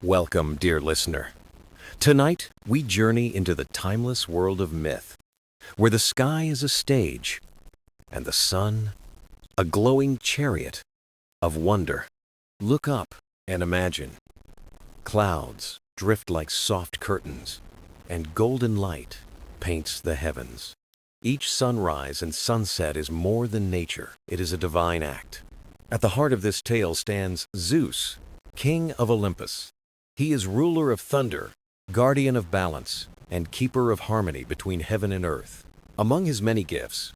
Welcome, dear listener. Tonight, we journey into the timeless world of myth, where the sky is a stage and the sun a glowing chariot of wonder. Look up and imagine. Clouds drift like soft curtains, and golden light paints the heavens. Each sunrise and sunset is more than nature, it is a divine act. At the heart of this tale stands Zeus, king of Olympus. He is ruler of thunder, guardian of balance, and keeper of harmony between heaven and earth. Among his many gifts,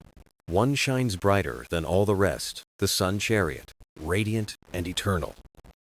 one shines brighter than all the rest, the Sun Chariot, radiant and eternal,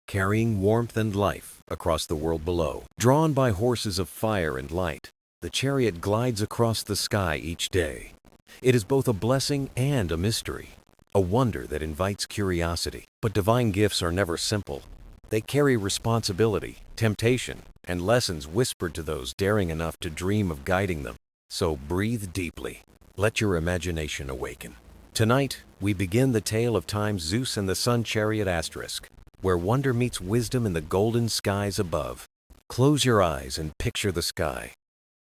carrying warmth and life across the world below. Drawn by horses of fire and light, the chariot glides across the sky each day. It is both a blessing and a mystery, a wonder that invites curiosity. But divine gifts are never simple. They carry responsibility, temptation, and lessons whispered to those daring enough to dream of guiding them. So breathe deeply. Let your imagination awaken. Tonight, we begin the tale of time Zeus and the Sun Chariot asterisk, where wonder meets wisdom in the golden skies above. Close your eyes and picture the sky.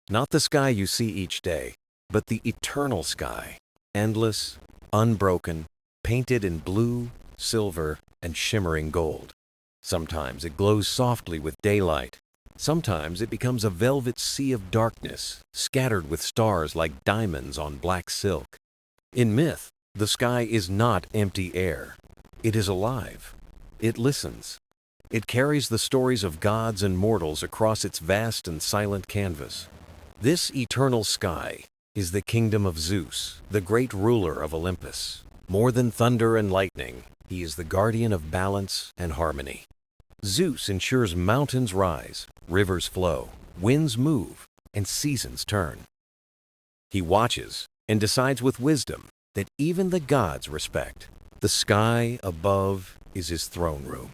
Not the sky you see each day, but the eternal sky. Endless, unbroken, painted in blue, silver, and shimmering gold. Sometimes it glows softly with daylight. Sometimes it becomes a velvet sea of darkness, scattered with stars like diamonds on black silk. In myth, the sky is not empty air. It is alive. It listens. It carries the stories of gods and mortals across its vast and silent canvas. This eternal sky is the kingdom of Zeus, the great ruler of Olympus. More than thunder and lightning, he is the guardian of balance and harmony. Zeus ensures mountains rise, rivers flow, winds move, and seasons turn. He watches and decides with wisdom that even the gods respect. The sky above is his throne room,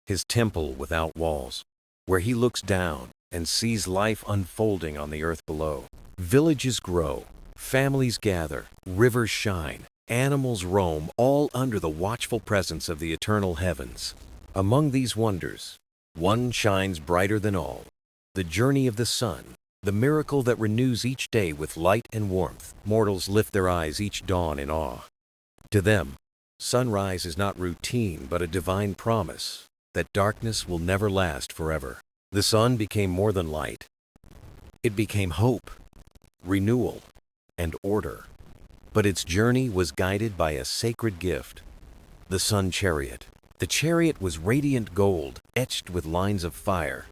his temple without walls, where he looks down and sees life unfolding on the earth below. Villages grow, families gather, rivers shine, animals roam, all under the watchful presence of the eternal heavens. Among these wonders, one shines brighter than all. The journey of the sun, the miracle that renews each day with light and warmth. Mortals lift their eyes each dawn in awe. To them, sunrise is not routine but a divine promise that darkness will never last forever. The sun became more than light. It became hope, renewal, and order. But its journey was guided by a sacred gift, the Sun Chariot. The chariot was radiant gold, etched with lines of fire.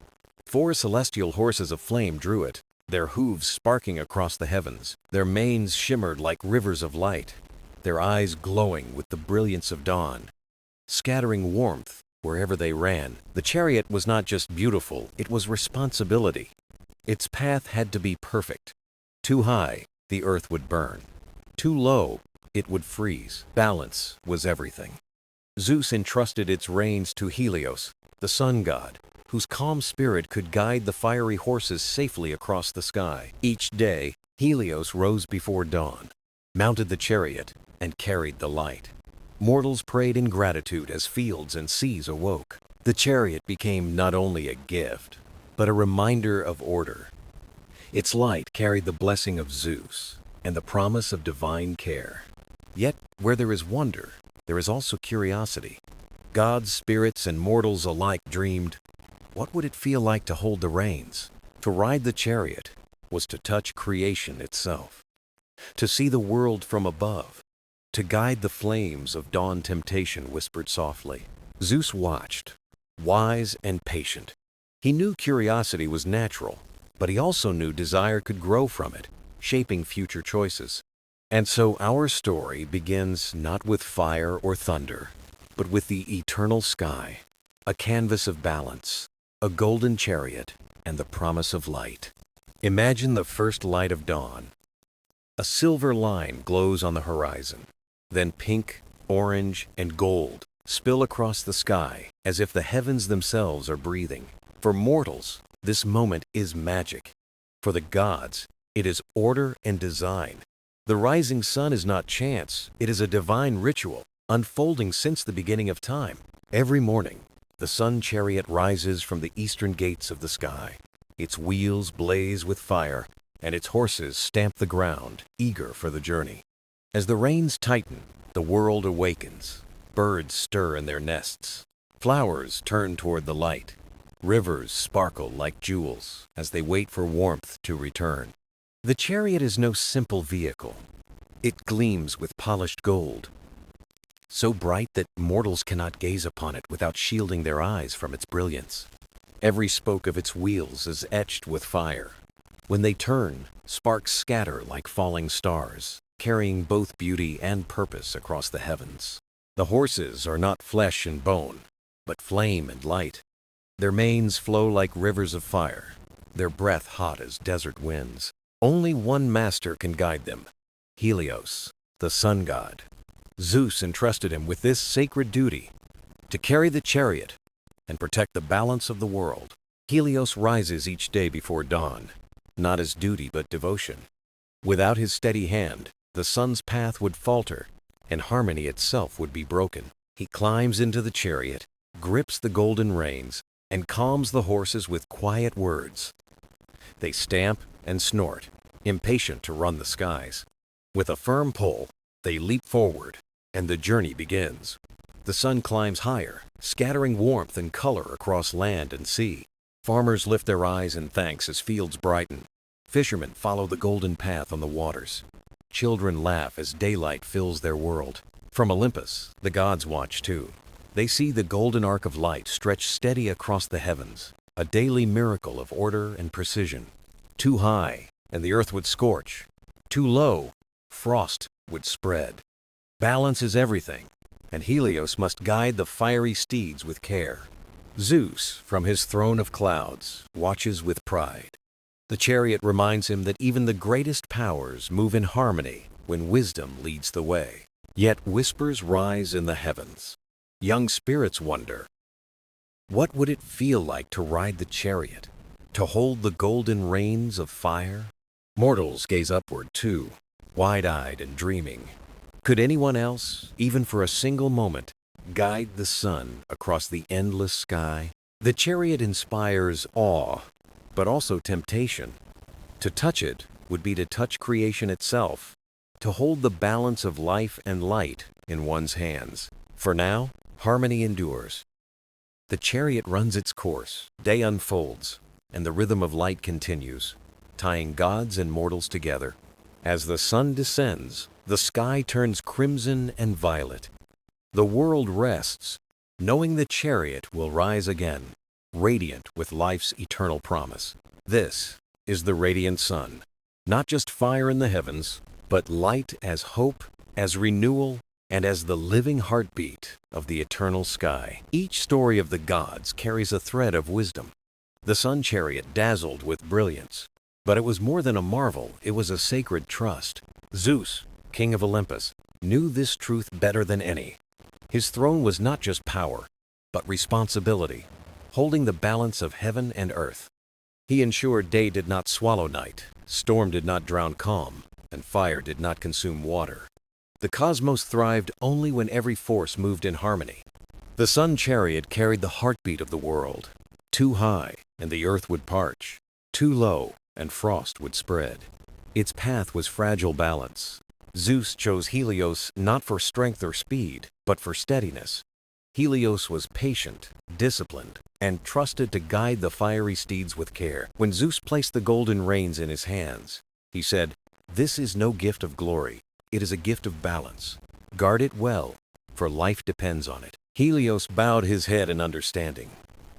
4 celestial horses of flame drew it, their hooves sparking across the heavens. Their manes shimmered like rivers of light, their eyes glowing with the brilliance of dawn, scattering warmth wherever they ran. The chariot was not just beautiful, it was responsibility. Its path had to be perfect. Too high, the earth would burn. Too low, it would freeze. Balance was everything. Zeus entrusted its reins to Helios, the sun god, whose calm spirit could guide the fiery horses safely across the sky. Each day, Helios rose before dawn, mounted the chariot, and carried the light. Mortals prayed in gratitude as fields and seas awoke. The chariot became not only a gift, but a reminder of order. Its light carried the blessing of Zeus and the promise of divine care. Yet, where there is wonder, there is also curiosity. Gods, spirits, and mortals alike dreamed, what would it feel like to hold the reins? To ride the chariot was to touch creation itself, to see the world from above, to guide the flames of dawn. Temptation whispered softly. Zeus watched, wise and patient. He knew curiosity was natural, but he also knew desire could grow from it, shaping future choices. And so our story begins not with fire or thunder, but with the eternal sky, a canvas of balance, a golden chariot, and the promise of light. Imagine the first light of dawn. A silver line glows on the horizon. Then pink, orange, and gold spill across the sky as if the heavens themselves are breathing. For mortals, this moment is magic. For the gods, it is order and design. The rising sun is not chance, it is a divine ritual, unfolding since the beginning of time. Every morning, the Sun Chariot rises from the eastern gates of the sky. Its wheels blaze with fire, and its horses stamp the ground, eager for the journey. As the reins tighten, the world awakens. Birds stir in their nests. Flowers turn toward the light. Rivers sparkle like jewels as they wait for warmth to return. The chariot is no simple vehicle. It gleams with polished gold, so bright that mortals cannot gaze upon it without shielding their eyes from its brilliance. Every spoke of its wheels is etched with fire. When they turn, sparks scatter like falling stars, carrying both beauty and purpose across the heavens. The horses are not flesh and bone, but flame and light. Their manes flow like rivers of fire, their breath hot as desert winds. Only one master can guide them, Helios, the sun god. Zeus entrusted him with this sacred duty, to carry the chariot and protect the balance of the world. Helios rises each day before dawn, not as duty but devotion. Without his steady hand, the sun's path would falter, and harmony itself would be broken. He climbs into the chariot, grips the golden reins, and calms the horses with quiet words. They stamp and snort, impatient to run the skies. With a firm pull, they leap forward, and the journey begins. The sun climbs higher, scattering warmth and color across land and sea. Farmers lift their eyes in thanks as fields brighten. Fishermen follow the golden path on the waters. Children laugh as daylight fills their world. From Olympus, the gods watch too. They see the golden arc of light stretch steady across the heavens, a daily miracle of order and precision. Too high, and the earth would scorch. Too low, frost would spread. Balance is everything, and Helios must guide the fiery steeds with care. Zeus, from his throne of clouds, watches with pride. The chariot reminds him that even the greatest powers move in harmony when wisdom leads the way. Yet whispers rise in the heavens. Young spirits wonder, what would it feel like to ride the chariot, to hold the golden reins of fire? Mortals gaze upward too, wide-eyed and dreaming. Could anyone else, even for a single moment, guide the sun across the endless sky? The chariot inspires awe, but also temptation. To touch it would be to touch creation itself, to hold the balance of life and light in one's hands. For now, harmony endures. The chariot runs its course, day unfolds, and the rhythm of light continues, tying gods and mortals together. As the sun descends, the sky turns crimson and violet. The world rests, knowing the chariot will rise again, radiant with life's eternal promise. This is the radiant sun, not just fire in the heavens, but light as hope, as renewal, and as the living heartbeat of the eternal sky. Each story of the gods carries a thread of wisdom. The sun chariot dazzled with brilliance, but it was more than a marvel, it was a sacred trust. Zeus, king of Olympus, knew this truth better than any. His throne was not just power, but responsibility, holding the balance of heaven and earth. He ensured day did not swallow night, storm did not drown calm, and fire did not consume water. The cosmos thrived only when every force moved in harmony. The sun chariot carried the heartbeat of the world. Too high, and the earth would parch. Too low, and frost would spread. Its path was fragile balance. Zeus chose Helios not for strength or speed, but for steadiness. Helios was patient, disciplined, and trusted to guide the fiery steeds with care. When Zeus placed the golden reins in his hands, he said, "This is no gift of glory. It is a gift of balance. Guard it well, for life depends on it." Helios bowed his head in understanding.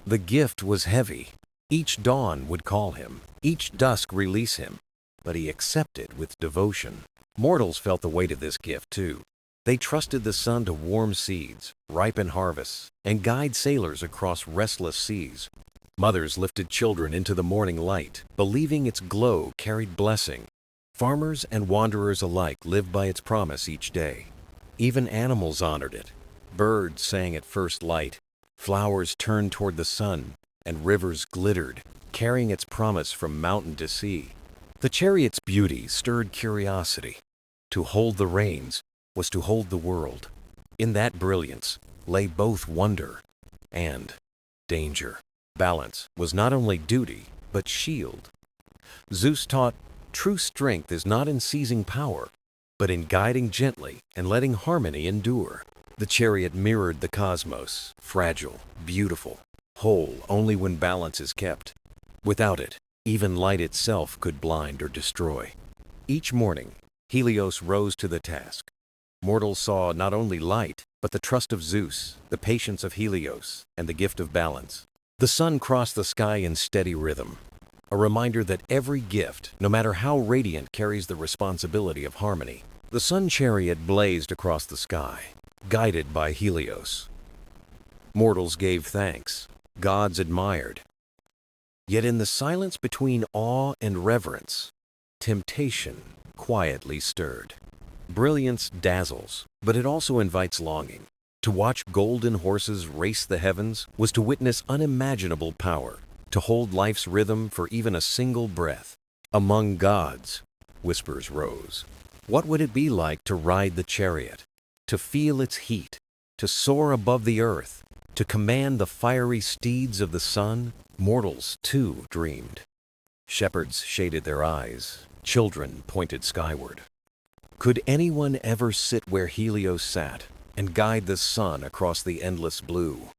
The gift was heavy. Each dawn would call him, each dusk release him, but he accepted with devotion. Mortals felt the weight of this gift too. They trusted the sun to warm seeds, ripen harvests, and guide sailors across restless seas. Mothers lifted children into the morning light, believing its glow carried blessing. Farmers and wanderers alike lived by its promise each day. Even animals honored it. Birds sang at first light, flowers turned toward the sun, and rivers glittered, carrying its promise from mountain to sea. The chariot's beauty stirred curiosity. To hold the reins was to hold the world. In that brilliance lay both wonder and danger. Balance was not only duty, but shield. Zeus taught true strength is not in seizing power, but in guiding gently and letting harmony endure. The chariot mirrored the cosmos, fragile, beautiful, whole only when balance is kept. Without it, even light itself could blind or destroy. Each morning, Helios rose to the task. Mortals saw not only light, but the trust of Zeus, the patience of Helios, and the gift of balance. The sun crossed the sky in steady rhythm, a reminder that every gift, no matter how radiant, carries the responsibility of harmony. The Sun Chariot blazed across the sky, guided by Helios. Mortals gave thanks, gods admired. Yet in the silence between awe and reverence, temptation quietly stirred. Brilliance dazzles, but it also invites longing. To watch golden horses race the heavens was to witness unimaginable power, to hold life's rhythm for even a single breath. Among gods, whispers rose. What would it be like to ride the chariot, to feel its heat, to soar above the earth, to command the fiery steeds of the sun? Mortals, too, dreamed. Shepherds shaded their eyes, children pointed skyward. Could anyone ever sit where Helios sat and guide the sun across the endless blue?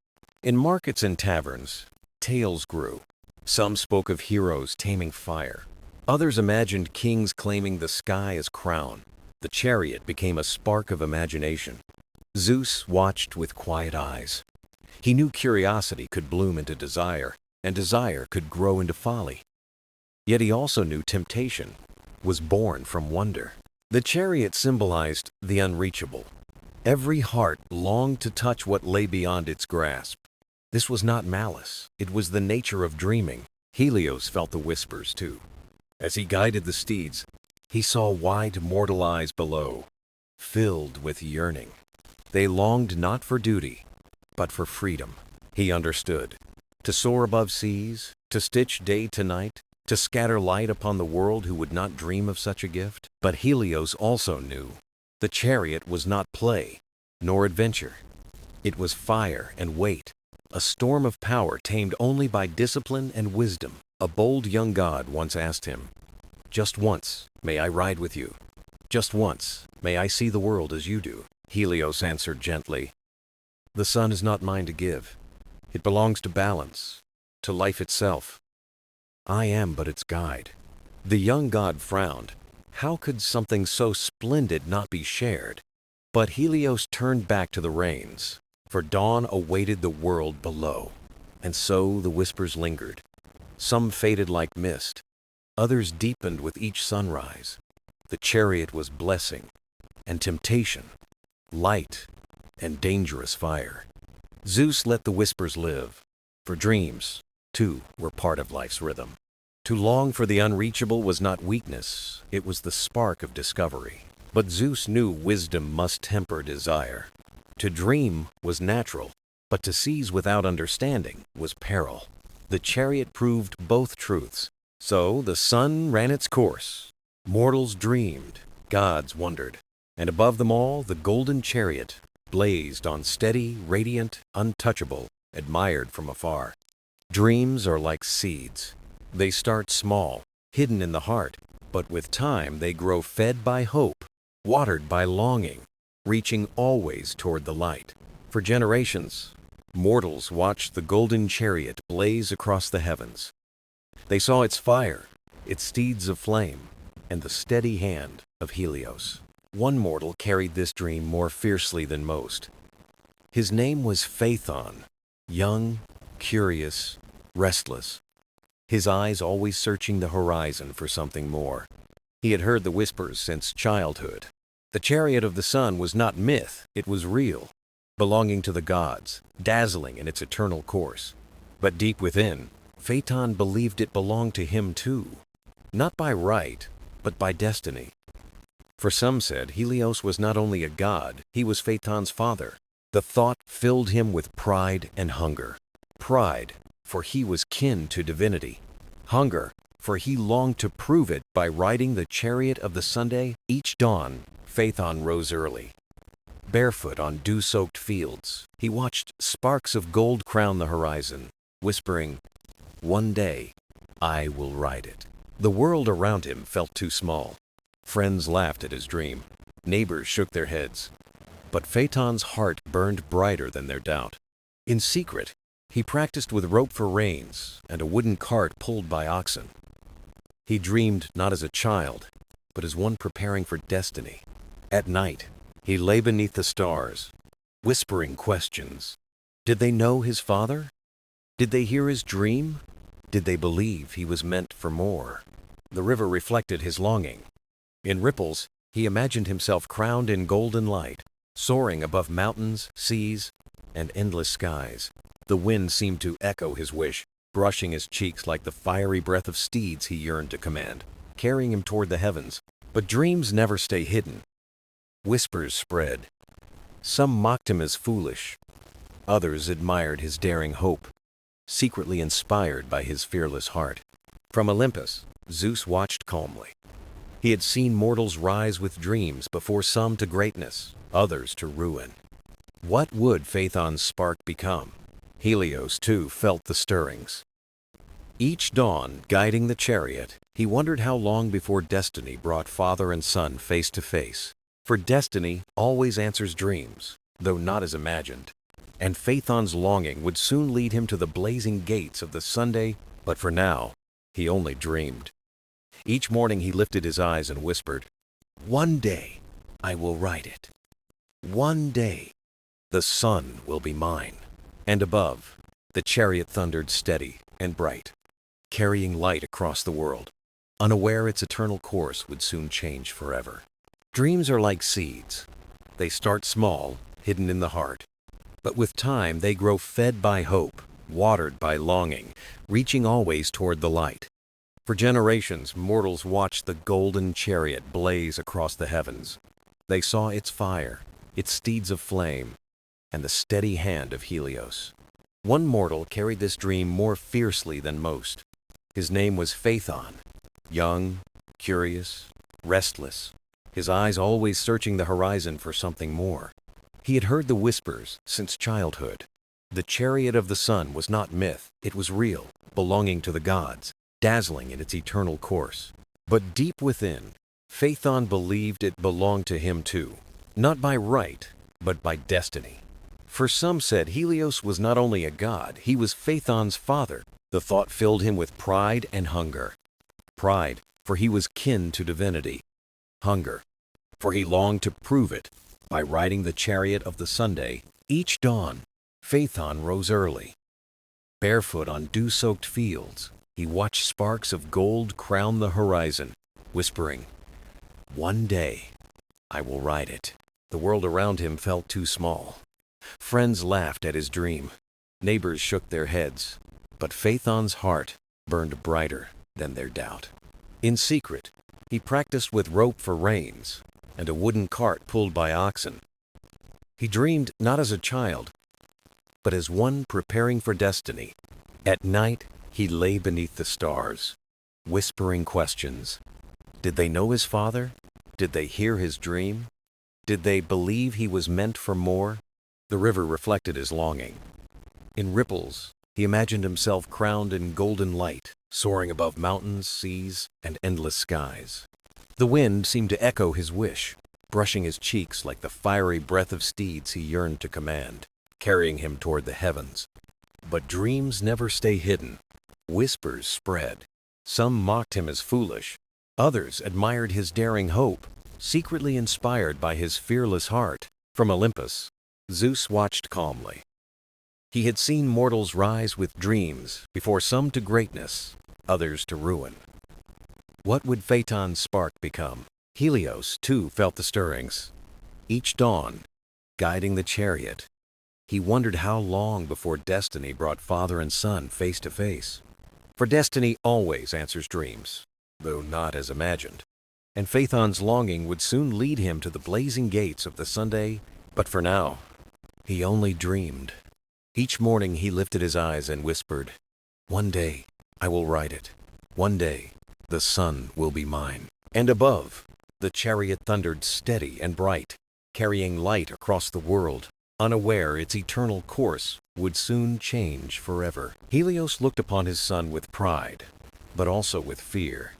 In markets and taverns, tales grew. Some spoke of heroes taming fire. Others imagined kings claiming the sky as crown. The chariot became a spark of imagination. Zeus watched with quiet eyes. He knew curiosity could bloom into desire, and desire could grow into folly. Yet he also knew temptation was born from wonder. The chariot symbolized the unreachable. Every heart longed to touch what lay beyond its grasp. This was not malice, it was the nature of dreaming. Helios felt the whispers too. As he guided the steeds, he saw wide mortal eyes below, filled with yearning. They longed not for duty, but for freedom. He understood. To soar above seas, to stitch day to night, to scatter light upon the world who would not dream of such a gift. But Helios also knew the chariot was not play, nor adventure. It was fire and weight, a storm of power tamed only by discipline and wisdom. A bold young god once asked him, "Just once, may I ride with you? Just once, may I see the world as you do?" Helios answered gently, "The sun is not mine to give. It belongs to balance, to life itself. I am but its guide." The young god frowned. How could something so splendid not be shared? But Helios turned back to the reins, for dawn awaited the world below. And so the whispers lingered. Some faded like mist, others deepened with each sunrise. The chariot was blessing and temptation, light and dangerous fire. Zeus let the whispers live, for dreams, too, were part of life's rhythm. To long for the unreachable was not weakness, it was the spark of discovery. But Zeus knew wisdom must temper desire. To dream was natural, but to seize without understanding was peril. The chariot proved both truths. So the sun ran its course. Mortals dreamed, gods wondered, and above them all the golden chariot blazed on steady, radiant, untouchable, admired from afar. Dreams are like seeds. They start small, hidden in the heart, but with time they grow fed by hope, watered by longing, reaching always toward the light. For generations, mortals watched the golden chariot blaze across the heavens. They saw its fire, its steeds of flame, and the steady hand of Helios. One mortal carried this dream more fiercely than most. His name was Phaethon, young, curious, restless, his eyes always searching the horizon for something more. He had heard the whispers since childhood. The chariot of the sun was not myth, it was real, belonging to the gods, dazzling in its eternal course. But deep within, Phaethon believed it belonged to him too, not by right, but by destiny. For some said Helios was not only a god, he was Phaethon's father. The thought filled him with pride and hunger. Pride, for he was kin to divinity. Hunger, for he longed to prove it by riding the chariot of the Sunday. Each dawn, Phaethon rose early. Barefoot on dew-soaked fields, he watched sparks of gold crown the horizon. whispering, "One day, I will ride it." The world around him felt too small. Friends laughed at his dream. Neighbors shook their heads. But Phaeton's heart burned brighter than their doubt. In secret, he practiced with rope for reins and a wooden cart pulled by oxen. He dreamed not as a child, but as one preparing for destiny. At night, he lay beneath the stars, whispering questions. Did they know his father? Did they hear his dream? Did they believe he was meant for more? The river reflected his longing. In ripples, he imagined himself crowned in golden light, soaring above mountains, seas, and endless skies. The wind seemed to echo his wish, brushing his cheeks like the fiery breath of steeds he yearned to command, carrying him toward the heavens. But dreams never stay hidden. Whispers spread. Some mocked him as foolish. Others admired his daring hope, secretly inspired by his fearless heart. From Olympus, Zeus watched calmly. He had seen mortals rise with dreams before some to greatness, others to ruin. What would Phaethon's spark become? Helios, too, felt the stirrings. Each dawn, guiding the chariot, he wondered how long before destiny brought father and son face to face. For destiny always answers dreams, though not as imagined. And Phaethon's longing would soon lead him to the blazing gates of the Sunday, but for now, he only dreamed. Each morning he lifted his eyes and whispered, "One day, I will ride it. One day, the sun will be mine." And above, the chariot thundered steady and bright, carrying light across the world, unaware its eternal course would soon change forever. Dreams are like seeds. They start small, hidden in the heart. But with time, they grow fed by hope, watered by longing, reaching always toward the light. For generations, mortals watched the golden chariot blaze across the heavens. They saw its fire, its steeds of flame, and the steady hand of Helios. One mortal carried this dream more fiercely than most. His name was Phaethon, young, curious, restless, his eyes always searching the horizon for something more. He had heard the whispers since childhood. The chariot of the sun was not myth, it was real, belonging to the gods, dazzling in its eternal course. But deep within, Phaethon believed it belonged to him too, not by right, but by destiny. For some said Helios was not only a god, he was Phaethon's father. The thought filled him with pride and hunger. Pride, for he was kin to divinity. Hunger, for he longed to prove it by riding the chariot of the Sunday. Each dawn, Phaethon rose early. Barefoot on dew-soaked fields, he watched sparks of gold crown the horizon, whispering, "One day, I will ride it." The world around him felt too small. Friends laughed at his dream. Neighbors shook their heads. But Phaethon's heart burned brighter than their doubt. In secret, he practiced with rope for reins and a wooden cart pulled by oxen. He dreamed not as a child, but as one preparing for destiny. At night, he lay beneath the stars, whispering questions. Did they know his father? Did they hear his dream? Did they believe he was meant for more? The river reflected his longing. In ripples, he imagined himself crowned in golden light, soaring above mountains, seas, and endless skies. The wind seemed to echo his wish, brushing his cheeks like the fiery breath of steeds he yearned to command, carrying him toward the heavens. But dreams never stay hidden. Whispers spread. Some mocked him as foolish. Others admired his daring hope, secretly inspired by his fearless heart. From Olympus, Zeus watched calmly. He had seen mortals rise with dreams, before some to greatness, others to ruin. What would Phaeton's spark become? Helios, too, felt the stirrings. Each dawn, guiding the chariot, he wondered how long before destiny brought father and son face to face. For destiny always answers dreams, though not as imagined. And Phaethon's longing would soon lead him to the blazing gates of the Sunday, but for now, he only dreamed. Each morning he lifted his eyes and whispered, "One day, I will ride it. One day, the sun will be mine." And above, the chariot thundered steady and bright, carrying light across the world, unaware its eternal course would soon change forever. Helios looked upon his son with pride, but also with fear.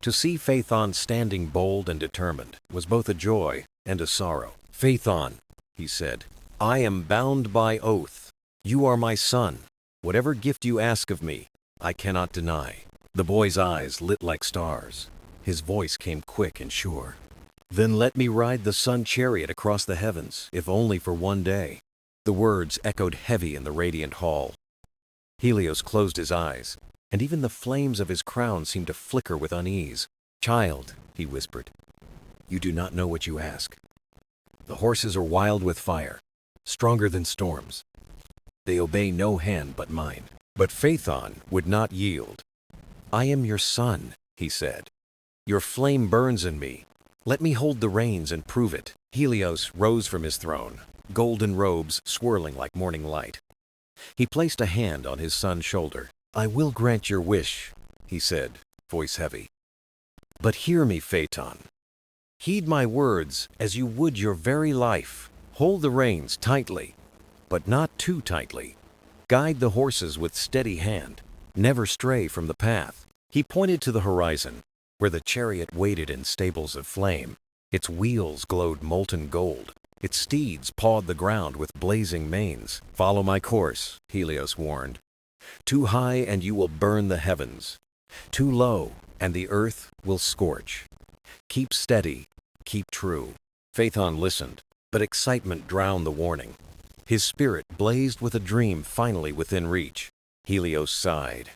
To see Phaethon standing bold and determined was both a joy and a sorrow. "Phaethon," he said, "I am bound by oath. You are my son. Whatever gift you ask of me, I cannot deny." The boy's eyes lit like stars. His voice came quick and sure. "Then let me ride the Sun Chariot across the heavens, if only for one day." The words echoed heavy in the radiant hall. Helios closed his eyes, and even the flames of his crown seemed to flicker with unease. "Child," he whispered, "you do not know what you ask. The horses are wild with fire, stronger than storms. They obey no hand but mine." But Phaethon would not yield. "I am your son," he said. "Your flame burns in me. Let me hold the reins and prove it." Helios rose from his throne, golden robes swirling like morning light. He placed a hand on his son's shoulder. "I will grant your wish," he said, voice heavy. "But hear me, Phaethon. Heed my words as you would your very life. Hold the reins tightly, but not too tightly. Guide the horses with steady hand. Never stray from the path." He pointed to the horizon, where the chariot waited in stables of flame. Its wheels glowed molten gold. Its steeds pawed the ground with blazing manes. "Follow my course," Helios warned. "Too high and you will burn the heavens. Too low and the earth will scorch. Keep steady, keep true." Phaethon listened, but excitement drowned the warning. His spirit blazed with a dream finally within reach. Helios sighed.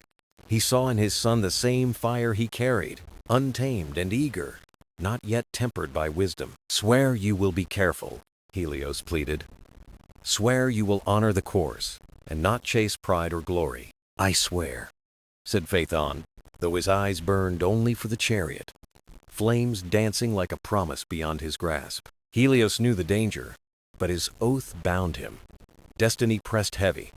He saw in his son the same fire he carried, untamed and eager, not yet tempered by wisdom. "Swear you will be careful," Helios pleaded. "Swear you will honor the course, and not chase pride or glory." "I swear," said Phaethon, though his eyes burned only for the chariot, flames dancing like a promise beyond his grasp. Helios knew the danger, but his oath bound him. Destiny pressed heavy,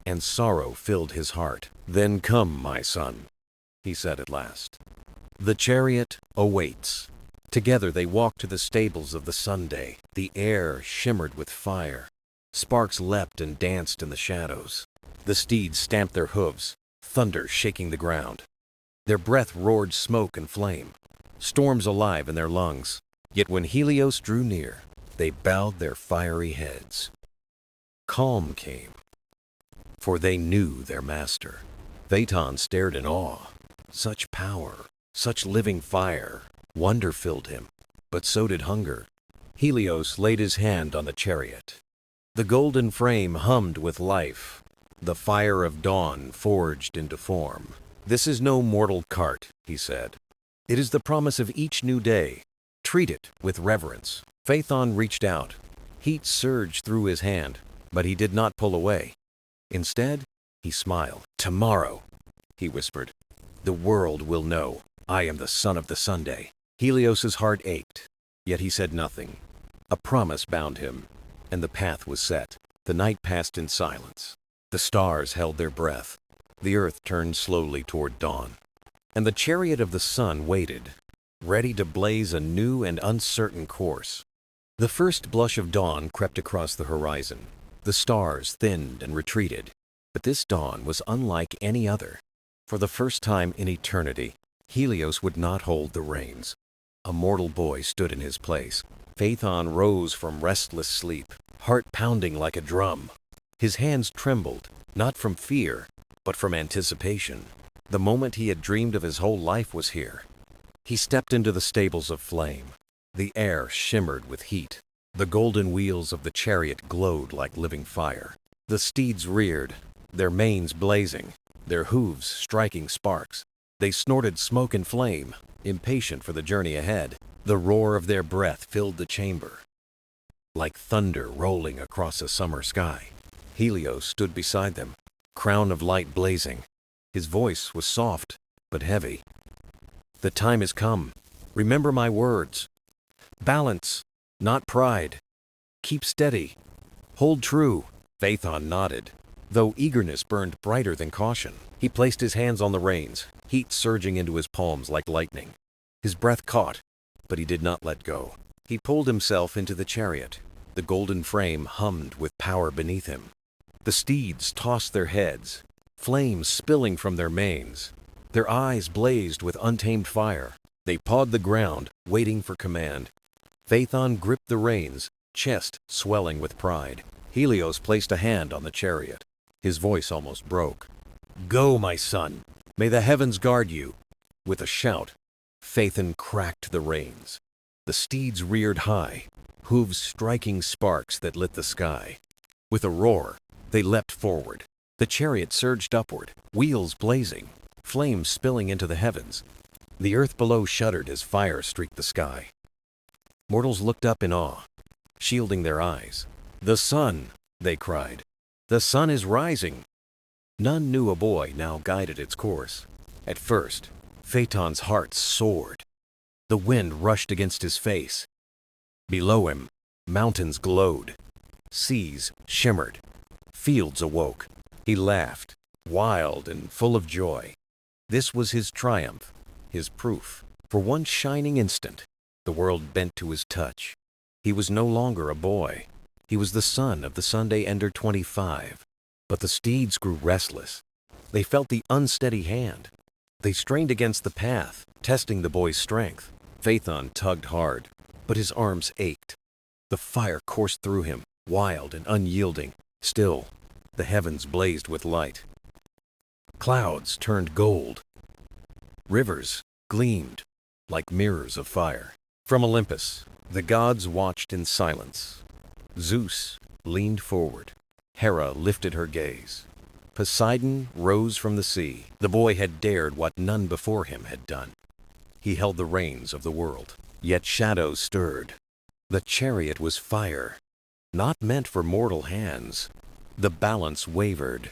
and sorrow filled his heart. "Then come, my son," he said at last. "The chariot awaits." Together they walked to the stables of the Sunday. The air shimmered with fire. Sparks leapt and danced in the shadows. The steeds stamped their hooves, thunder shaking the ground. Their breath roared smoke and flame, storms alive in their lungs. Yet when Helios drew near, they bowed their fiery heads. Calm came, for they knew their master. Phaethon stared in awe. Such power, such living fire. Wonder filled him, but so did hunger. Helios laid his hand on the chariot. The golden frame hummed with life, the fire of dawn forged into form. "This is no mortal cart," he said. "It is the promise of each new day. Treat it with reverence." Phaethon reached out. Heat surged through his hand, but he did not pull away. Instead, he smiled. "Tomorrow," he whispered, "the world will know I am the son of the Sunday." Helios's heart ached, yet he said nothing. A promise bound him, and the path was set. The night passed in silence. The stars held their breath. The earth turned slowly toward dawn, and the chariot of the sun waited, ready to blaze a new and uncertain course. The first blush of dawn crept across the horizon. The stars thinned and retreated, but this dawn was unlike any other. For the first time in eternity, Helios would not hold the reins. A mortal boy stood in his place. Phaethon rose from restless sleep, heart pounding like a drum. His hands trembled, not from fear, but from anticipation. The moment he had dreamed of his whole life was here. He stepped into the stables of flame. The air shimmered with heat. The golden wheels of the chariot glowed like living fire. The steeds reared, their manes blazing, their hooves striking sparks. They snorted smoke and flame, impatient for the journey ahead. The roar of their breath filled the chamber, like thunder rolling across a summer sky. Helios stood beside them, crown of light blazing. His voice was soft, but heavy. "The time has come. Remember my words. Balance, not pride. Keep steady. Hold true." Phaethon nodded, though eagerness burned brighter than caution. He placed his hands on the reins, heat surging into his palms like lightning. His breath caught, but he did not let go. He pulled himself into the chariot, The golden frame hummed with power beneath him. The steeds tossed their heads, flames spilling from their manes. Their eyes blazed with untamed fire. They pawed the ground, waiting for command. Phaethon gripped the reins, chest swelling with pride. Helios placed a hand on the chariot. His voice almost broke. "Go, my son! May the heavens guard you!" With a shout, Phaethon cracked the reins. The steeds reared high, hooves striking sparks that lit the sky. With a roar, they leapt forward. The chariot surged upward, wheels blazing, flames spilling into the heavens. The earth below shuddered as fire streaked the sky. Mortals looked up in awe, shielding their eyes. "The sun!" they cried. "The sun is rising!" None knew a boy now guided its course. At first, Phaeton's heart soared. The wind rushed against his face. Below him, mountains glowed. Seas shimmered. Fields awoke. He laughed, wild and full of joy. This was his triumph, his proof. For one shining instant, the world bent to his touch. He was no longer a boy. He was the son of the Sunday Ender 25. But the steeds grew restless. They felt the unsteady hand. They strained against the path, testing the boy's strength. Phaethon tugged hard, but his arms ached. The fire coursed through him, wild and unyielding. Still, the heavens blazed with light. Clouds turned gold. Rivers gleamed like mirrors of fire. From Olympus, the gods watched in silence. Zeus leaned forward. Hera lifted her gaze. Poseidon rose from the sea. The boy had dared what none before him had done. He held the reins of the world, yet shadows stirred. The chariot was fire, not meant for mortal hands. The balance wavered,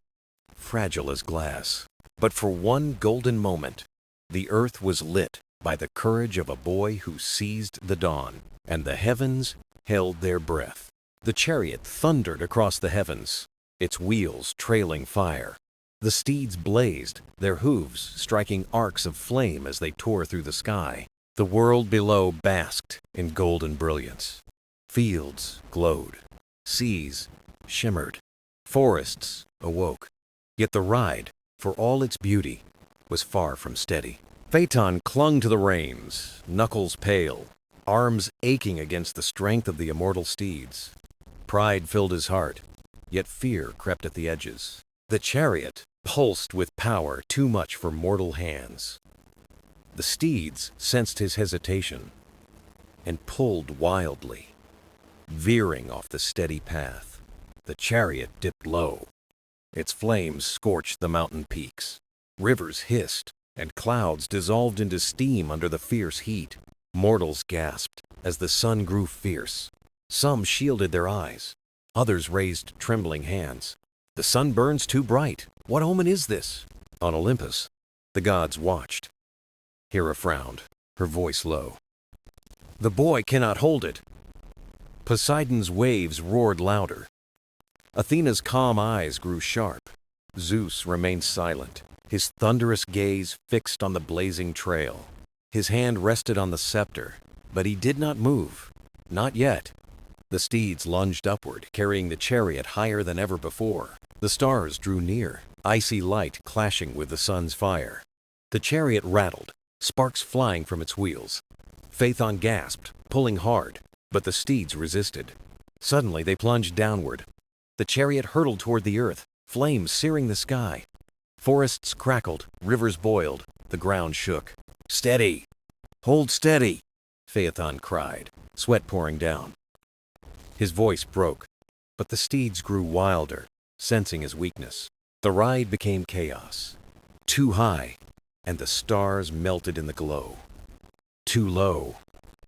fragile as glass. But for one golden moment, the earth was lit by the courage of a boy who seized the dawn, and the heavens held their breath. The chariot thundered across the heavens, its wheels trailing fire. The steeds blazed, their hooves striking arcs of flame as they tore through the sky. The world below basked in golden brilliance. Fields glowed. Seas shimmered. Forests awoke. Yet the ride, for all its beauty, was far from steady. Phaeton clung to the reins, knuckles pale, arms aching against the strength of the immortal steeds. Pride filled his heart, yet fear crept at the edges. The chariot pulsed with power too much for mortal hands. The steeds sensed his hesitation and pulled wildly, veering off the steady path. The chariot dipped low. Its flames scorched the mountain peaks. Rivers hissed, and clouds dissolved into steam under the fierce heat. Mortals gasped as the sun grew fierce. Some shielded their eyes. Others raised trembling hands. "The sun burns too bright. What omen is this?" On Olympus, the gods watched. Hera frowned, her voice low. "The boy cannot hold it." Poseidon's waves roared louder. Athena's calm eyes grew sharp. Zeus remained silent, his thunderous gaze fixed on the blazing trail. His hand rested on the scepter, but he did not move. Not yet. The steeds lunged upward, carrying the chariot higher than ever before. The stars drew near, icy light clashing with the sun's fire. The chariot rattled, sparks flying from its wheels. Phaethon gasped, pulling hard, but the steeds resisted. Suddenly they plunged downward. The chariot hurtled toward the earth, flames searing the sky. Forests crackled, rivers boiled, the ground shook. "Steady! Hold steady!" Phaethon cried, sweat pouring down. His voice broke, but the steeds grew wilder, sensing his weakness. The ride became chaos. Too high, and the stars melted in the glow. Too low,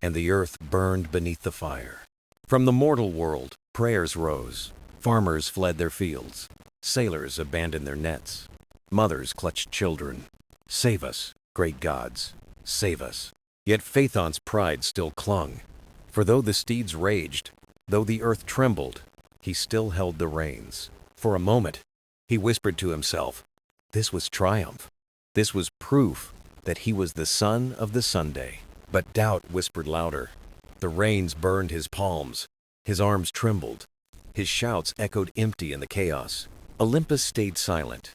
and the earth burned beneath the fire. From the mortal world, prayers rose. Farmers fled their fields. Sailors abandoned their nets. Mothers clutched children. "Save us, great gods, save us." Yet Phaethon's pride still clung. For though the steeds raged, though the earth trembled, he still held the reins. For a moment, he whispered to himself, this was triumph. This was proof that he was the son of the Sunday. But doubt whispered louder. The reins burned his palms. His arms trembled. His shouts echoed empty in the chaos. Olympus stayed silent.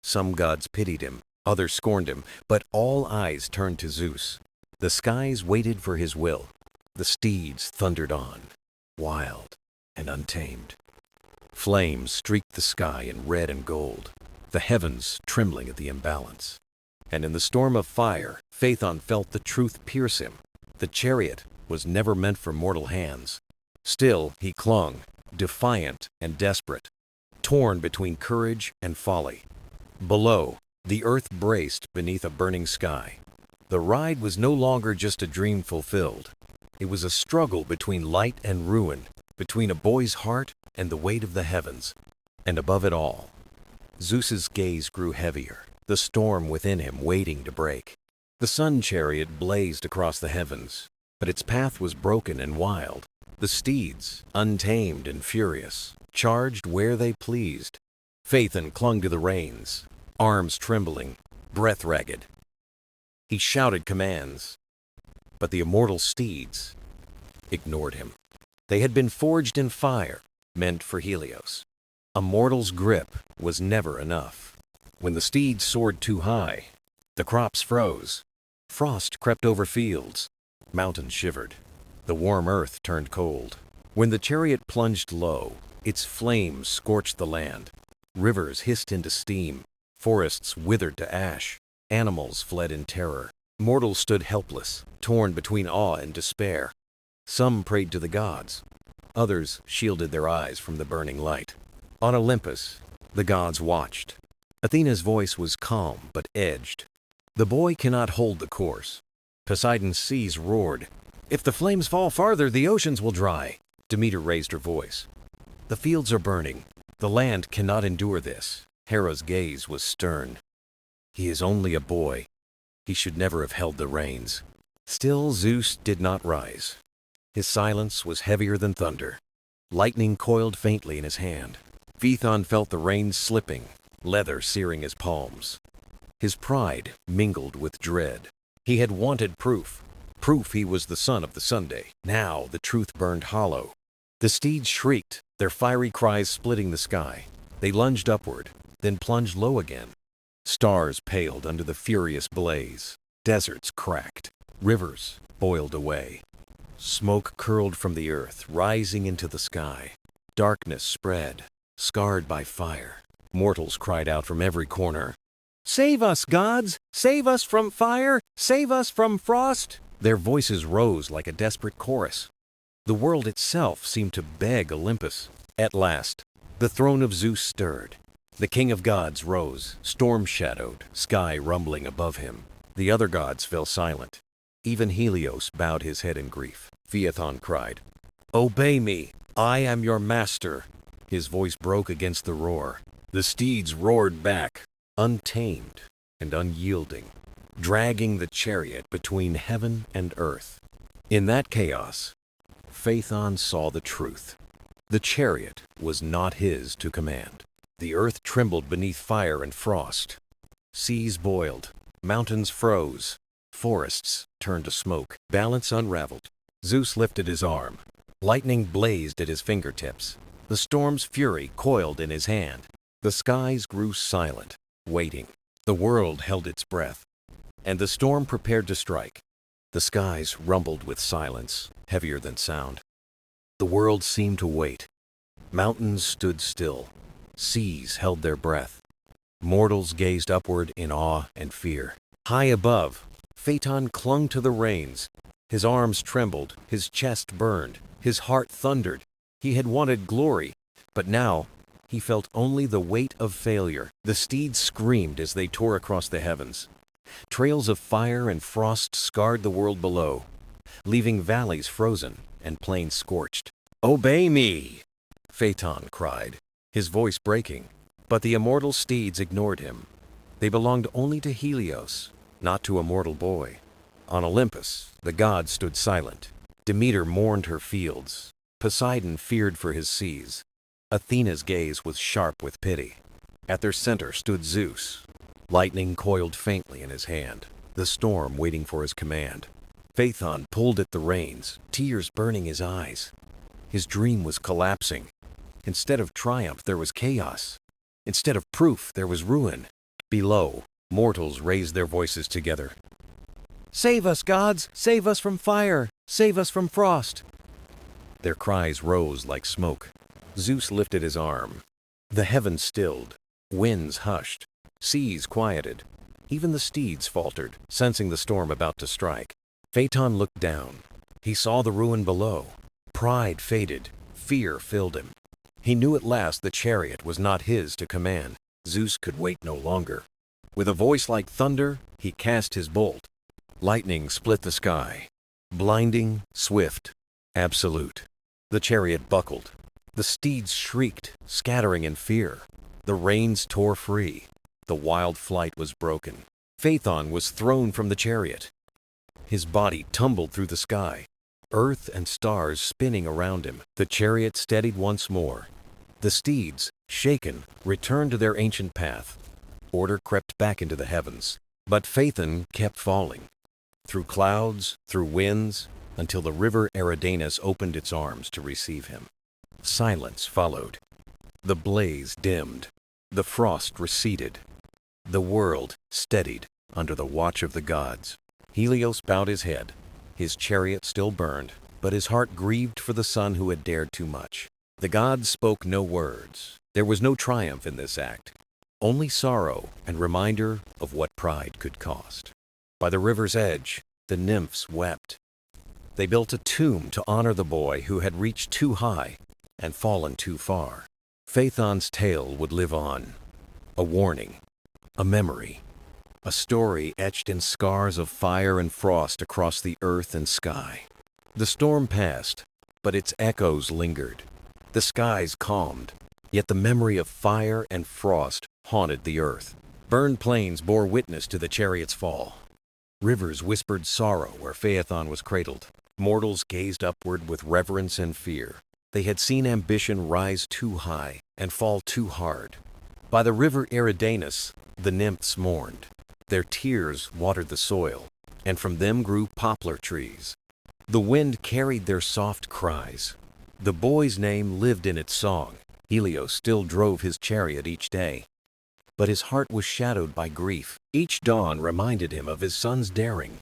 Some gods pitied him, others scorned him, but all eyes turned to Zeus. The skies waited for his will. The steeds thundered on, wild and untamed. Flames streaked the sky in red and gold, the heavens trembling at the imbalance. And in the storm of fire, Phaethon felt the truth pierce him. The chariot was never meant for mortal hands. Still, he clung, defiant and desperate, torn between courage and folly. Below, the earth braced beneath a burning sky. The ride was no longer just a dream fulfilled. It was a struggle between light and ruin, between a boy's heart and the weight of the heavens. And above it all, Zeus's gaze grew heavier, the storm within him waiting to break. The Sun Chariot blazed across the heavens, but its path was broken and wild. The steeds, untamed and furious, charged where they pleased. Phaethon clung to the reins, arms trembling, breath ragged. He shouted commands, but the immortal steeds ignored him. They had been forged in fire, meant for Helios. A mortal's grip was never enough. When the steeds soared too high, the crops froze. Frost crept over fields. Mountains shivered. The warm earth turned cold. When the chariot plunged low, its flames scorched the land. Rivers hissed into steam. Forests withered to ash. Animals fled in terror. Mortals stood helpless, torn between awe and despair. Some prayed to the gods. Others shielded their eyes from the burning light. On Olympus, the gods watched. Athena's voice was calm but edged. The boy cannot hold the course. Poseidon's seas roared. If the flames fall farther, the oceans will dry. Demeter raised her voice. The fields are burning. The land cannot endure this. Hera's gaze was stern. He is only a boy. He should never have held the reins. Still, Zeus did not rise. His silence was heavier than thunder. Lightning coiled faintly in his hand. Phaethon felt the reins slipping, leather searing his palms. His pride mingled with dread. He had wanted proof. Proof he was the son of the Sunday. Now the truth burned hollow. The steeds shrieked, their fiery cries splitting the sky. They lunged upward, then plunged low again. Stars paled under the furious blaze. Deserts cracked. Rivers boiled away. Smoke curled from the earth, rising into the sky. Darkness spread, scarred by fire. Mortals cried out from every corner. "Save us, gods! Save us from fire! Save us from frost!" Their voices rose like a desperate chorus. The world itself seemed to beg Olympus. At last, the throne of Zeus stirred. The king of gods rose, storm-shadowed, sky rumbling above him. The other gods fell silent. Even Helios bowed his head in grief. Phaethon cried, "Obey me! I am your master!" His voice broke against the roar. The steeds roared back, untamed and unyielding, dragging the chariot between heaven and earth. In that chaos, Phaethon saw the truth. The chariot was not his to command. The earth trembled beneath fire and frost. Seas boiled, mountains froze, forests turned to smoke, balance unraveled. Zeus lifted his arm. Lightning blazed at his fingertips. The storm's fury coiled in his hand. The skies grew silent, waiting. The world held its breath, and the storm prepared to strike. The skies rumbled with silence, heavier than sound. The world seemed to wait. Mountains stood still. Seas held their breath. Mortals gazed upward in awe and fear. High above, Phaethon clung to the reins. His arms trembled, his chest burned, his heart thundered. He had wanted glory, but now he felt only the weight of failure. The steeds screamed as they tore across the heavens. Trails of fire and frost scarred the world below, leaving valleys frozen and plains scorched. "Obey me!" Phaethon cried, his voice breaking. But the immortal steeds ignored him. They belonged only to Helios, not to a mortal boy. On Olympus, the gods stood silent. Demeter mourned her fields. Poseidon feared for his seas. Athena's gaze was sharp with pity. At their center stood Zeus. Lightning coiled faintly in his hand, the storm waiting for his command. Phaethon pulled at the reins, tears burning his eyes. His dream was collapsing. Instead of triumph, there was chaos. Instead of proof, there was ruin. Below, mortals raised their voices together. "Save us, gods! Save us from fire! Save us from frost!" Their cries rose like smoke. Zeus lifted his arm. The heavens stilled. Winds hushed. Seas quieted. Even the steeds faltered, sensing the storm about to strike. Phaethon looked down. He saw the ruin below. Pride faded. Fear filled him. He knew at last the chariot was not his to command. Zeus could wait no longer. With a voice like thunder, he cast his bolt. Lightning split the sky. Blinding, swift, absolute. The chariot buckled. The steeds shrieked, scattering in fear. The reins tore free. The wild flight was broken. Phaethon was thrown from the chariot. His body tumbled through the sky, earth and stars spinning around him. The chariot steadied once more. The steeds, shaken, returned to their ancient path. Order crept back into the heavens. But Phaethon kept falling. Through clouds, through winds, until the river Eridanus opened its arms to receive him. Silence followed. The blaze dimmed. The frost receded. The world steadied under the watch of the gods. Helios bowed his head. His chariot still burned, but his heart grieved for the son who had dared too much. The gods spoke no words. There was no triumph in this act, only sorrow and reminder of what pride could cost. By the river's edge, the nymphs wept. They built a tomb to honor the boy who had reached too high and fallen too far. Phaethon's tale would live on, a warning, a memory, a story etched in scars of fire and frost across the earth and sky. The storm passed, but its echoes lingered. The skies calmed, yet the memory of fire and frost haunted the earth. Burned plains bore witness to the chariot's fall. Rivers whispered sorrow where Phaethon was cradled. Mortals gazed upward with reverence and fear. They had seen ambition rise too high and fall too hard. By the river Eridanus, the nymphs mourned. Their tears watered the soil, and from them grew poplar trees. The wind carried their soft cries. The boy's name lived in its song. Helios still drove his chariot each day. But his heart was shadowed by grief. Each dawn reminded him of his son's daring.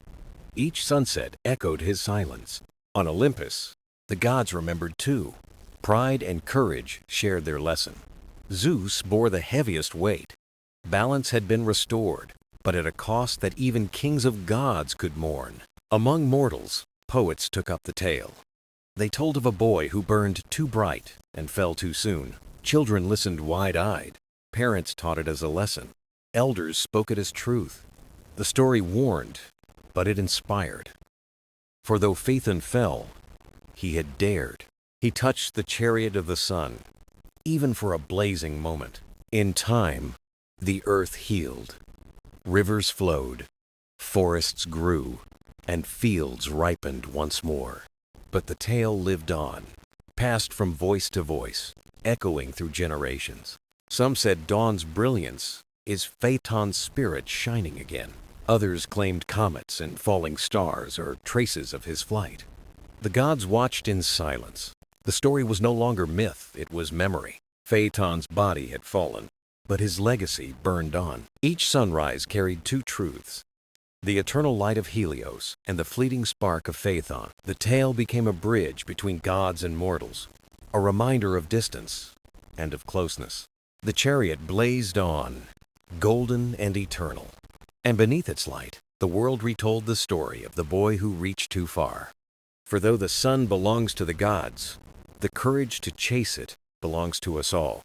Each sunset echoed his silence. On Olympus, the gods remembered too. Pride and courage shared their lesson. Zeus bore the heaviest weight. Balance had been restored, but at a cost that even kings of gods could mourn. Among mortals, poets took up the tale. They told of a boy who burned too bright and fell too soon. Children listened wide-eyed. Parents taught it as a lesson. Elders spoke it as truth. The story warned, but it inspired. For though Phaethon fell, he had dared. He touched the chariot of the sun, even for a blazing moment. In time, the earth healed. Rivers flowed, forests grew, and fields ripened once more. But the tale lived on, passed from voice to voice, echoing through generations. Some said dawn's brilliance is Phaeton's spirit shining again. Others claimed comets and falling stars or traces of his flight. The gods watched in silence. The story was no longer myth, it was memory. Phaeton's body had fallen, but his legacy burned on. Each sunrise carried two truths: the eternal light of Helios and the fleeting spark of Phaethon. The tale became a bridge between gods and mortals, a reminder of distance and of closeness. The chariot blazed on, golden and eternal. And beneath its light, the world retold the story of the boy who reached too far. For though the sun belongs to the gods, the courage to chase it belongs to us all.